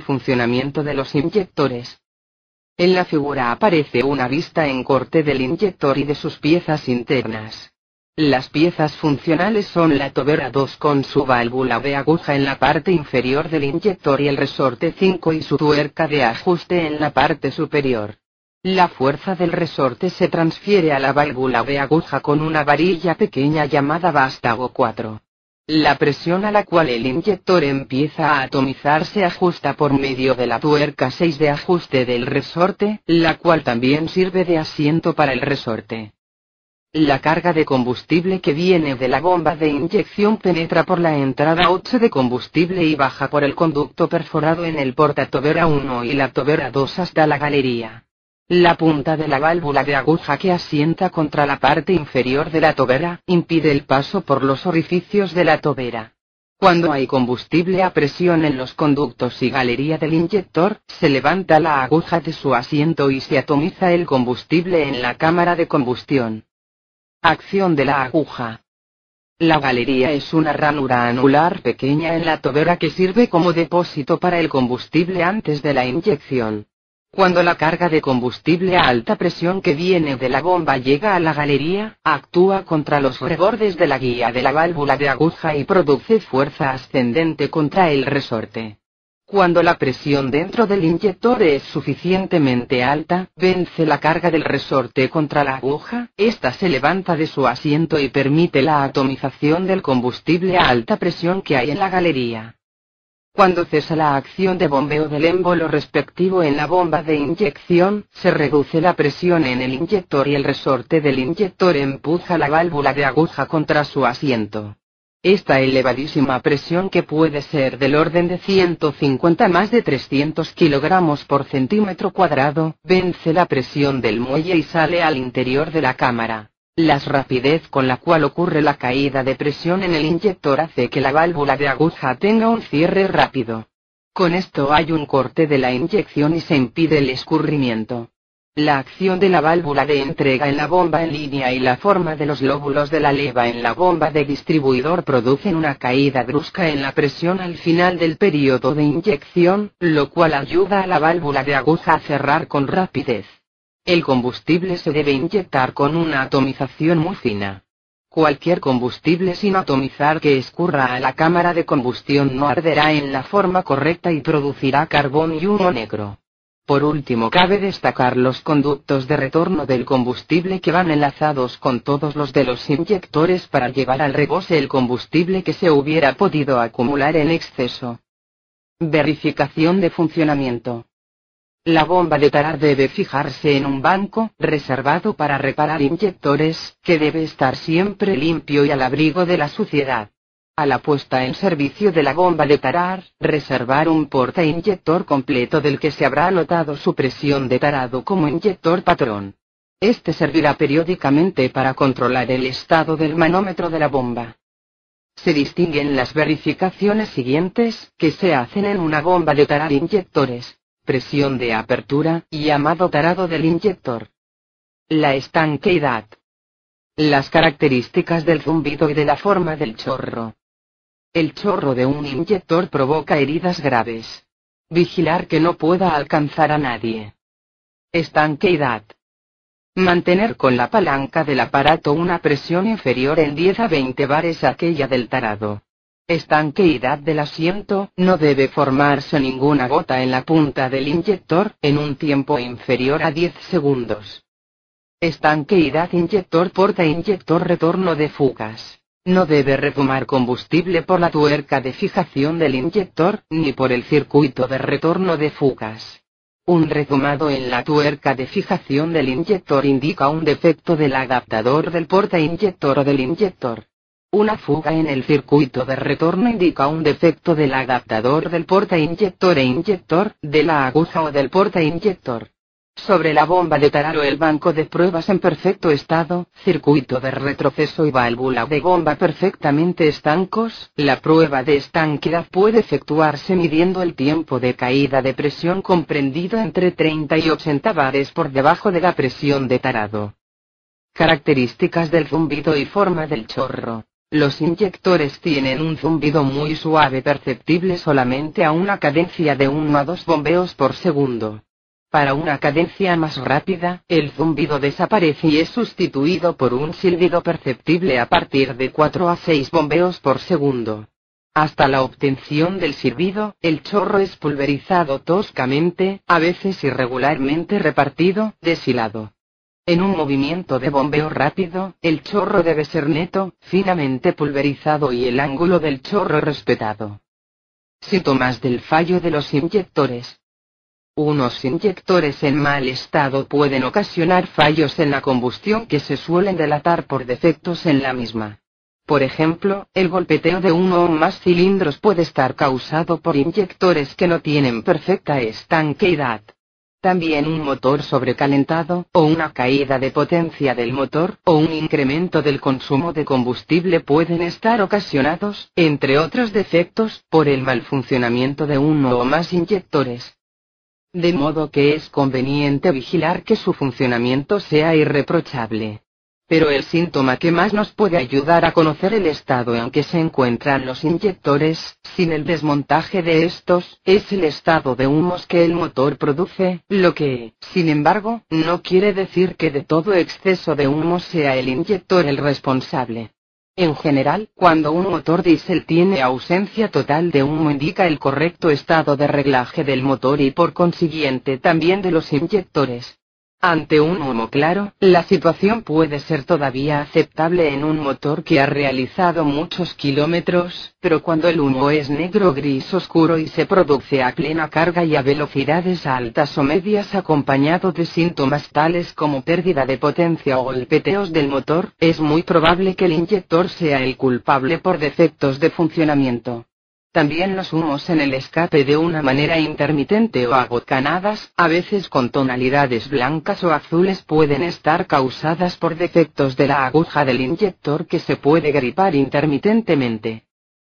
Funcionamiento de los inyectores. En la figura aparece una vista en corte del inyector y de sus piezas internas. Las piezas funcionales son la tobera 2 con su válvula de aguja en la parte inferior del inyector y el resorte 5 y su tuerca de ajuste en la parte superior. La fuerza del resorte se transfiere a la válvula de aguja con una varilla pequeña llamada vástago 4. La presión a la cual el inyector empieza a atomizar se ajusta por medio de la tuerca 6 de ajuste del resorte, la cual también sirve de asiento para el resorte. La carga de combustible que viene de la bomba de inyección penetra por la entrada 8 de combustible y baja por el conducto perforado en el portatobera 1 y la tobera 2 hasta la galería. La punta de la válvula de aguja que asienta contra la parte inferior de la tobera impide el paso por los orificios de la tobera. Cuando hay combustible a presión en los conductos y galería del inyector, se levanta la aguja de su asiento y se atomiza el combustible en la cámara de combustión. Acción de la aguja. La galería es una ranura anular pequeña en la tobera que sirve como depósito para el combustible antes de la inyección. Cuando la carga de combustible a alta presión que viene de la bomba llega a la galería, actúa contra los rebordes de la guía de la válvula de aguja y produce fuerza ascendente contra el resorte. Cuando la presión dentro del inyector es suficientemente alta, vence la carga del resorte contra la aguja, ésta se levanta de su asiento y permite la atomización del combustible a alta presión que hay en la galería. Cuando cesa la acción de bombeo del émbolo respectivo en la bomba de inyección, se reduce la presión en el inyector y el resorte del inyector empuja la válvula de aguja contra su asiento. Esta elevadísima presión, que puede ser del orden de 150 más de 300 kilogramos por centímetro cuadrado, vence la presión del muelle y sale al interior de la cámara. La rapidez con la cual ocurre la caída de presión en el inyector hace que la válvula de aguja tenga un cierre rápido. Con esto hay un corte de la inyección y se impide el escurrimiento. La acción de la válvula de entrega en la bomba en línea y la forma de los lóbulos de la leva en la bomba de distribuidor producen una caída brusca en la presión al final del periodo de inyección, lo cual ayuda a la válvula de aguja a cerrar con rapidez. El combustible se debe inyectar con una atomización muy fina. Cualquier combustible sin atomizar que escurra a la cámara de combustión no arderá en la forma correcta y producirá carbón y humo negro. Por último, cabe destacar los conductos de retorno del combustible que van enlazados con todos los de los inyectores para llevar al rebose el combustible que se hubiera podido acumular en exceso. Verificación de funcionamiento. La bomba de tarar debe fijarse en un banco reservado para reparar inyectores, que debe estar siempre limpio y al abrigo de la suciedad. A la puesta en servicio de la bomba de tarar, reservar un porta-inyector completo del que se habrá anotado su presión de tarado como inyector patrón. Este servirá periódicamente para controlar el estado del manómetro de la bomba. Se distinguen las verificaciones siguientes, que se hacen en una bomba de tarar inyectores. Presión de apertura, llamado tarado del inyector. La estanqueidad. Las características del zumbido y de la forma del chorro. El chorro de un inyector provoca heridas graves. Vigilar que no pueda alcanzar a nadie. Estanqueidad. Mantener con la palanca del aparato una presión inferior en 10 a 20 bares a aquella del tarado. Estanqueidad del asiento, no debe formarse ninguna gota en la punta del inyector, en un tiempo inferior a 10 segundos. Estanqueidad inyector porta-inyector retorno de fugas. No debe retomar combustible por la tuerca de fijación del inyector, ni por el circuito de retorno de fugas. Un retomado en la tuerca de fijación del inyector indica un defecto del adaptador del porta-inyector o del inyector. Una fuga en el circuito de retorno indica un defecto del adaptador del porta-inyector e inyector, de la aguja o del porta-inyector. Sobre la bomba de tarar o el banco de pruebas en perfecto estado, circuito de retroceso y válvula de bomba perfectamente estancos, la prueba de estanqueidad puede efectuarse midiendo el tiempo de caída de presión comprendido entre 30 y 80 bares por debajo de la presión de tarado. Características del zumbido y forma del chorro. Los inyectores tienen un zumbido muy suave perceptible solamente a una cadencia de 1 a 2 bombeos por segundo. Para una cadencia más rápida, el zumbido desaparece y es sustituido por un silbido perceptible a partir de 4 a 6 bombeos por segundo. Hasta la obtención del silbido, el chorro es pulverizado toscamente, a veces irregularmente repartido, deshilado. En un movimiento de bombeo rápido, el chorro debe ser neto, finamente pulverizado y el ángulo del chorro respetado. Síntomas del fallo de los inyectores. Unos inyectores en mal estado pueden ocasionar fallos en la combustión que se suelen delatar por defectos en la misma. Por ejemplo, el golpeteo de uno o más cilindros puede estar causado por inyectores que no tienen perfecta estanqueidad. También un motor sobrecalentado, o una caída de potencia del motor, o un incremento del consumo de combustible pueden estar ocasionados, entre otros defectos, por el mal funcionamiento de uno o más inyectores. De modo que es conveniente vigilar que su funcionamiento sea irreprochable. Pero el síntoma que más nos puede ayudar a conocer el estado en que se encuentran los inyectores, sin el desmontaje de estos, es el estado de humos que el motor produce, lo que, sin embargo, no quiere decir que de todo exceso de humos sea el inyector el responsable. En general, cuando un motor diésel tiene ausencia total de humo indica el correcto estado de reglaje del motor y por consiguiente también de los inyectores. Ante un humo claro, la situación puede ser todavía aceptable en un motor que ha realizado muchos kilómetros, pero cuando el humo es negro o gris oscuro y se produce a plena carga y a velocidades altas o medias acompañado de síntomas tales como pérdida de potencia o golpeteos del motor, es muy probable que el inyector sea el culpable por defectos de funcionamiento. También los humos en el escape de una manera intermitente o a bocanadas, a veces con tonalidades blancas o azules pueden estar causadas por defectos de la aguja del inyector que se puede gripar intermitentemente.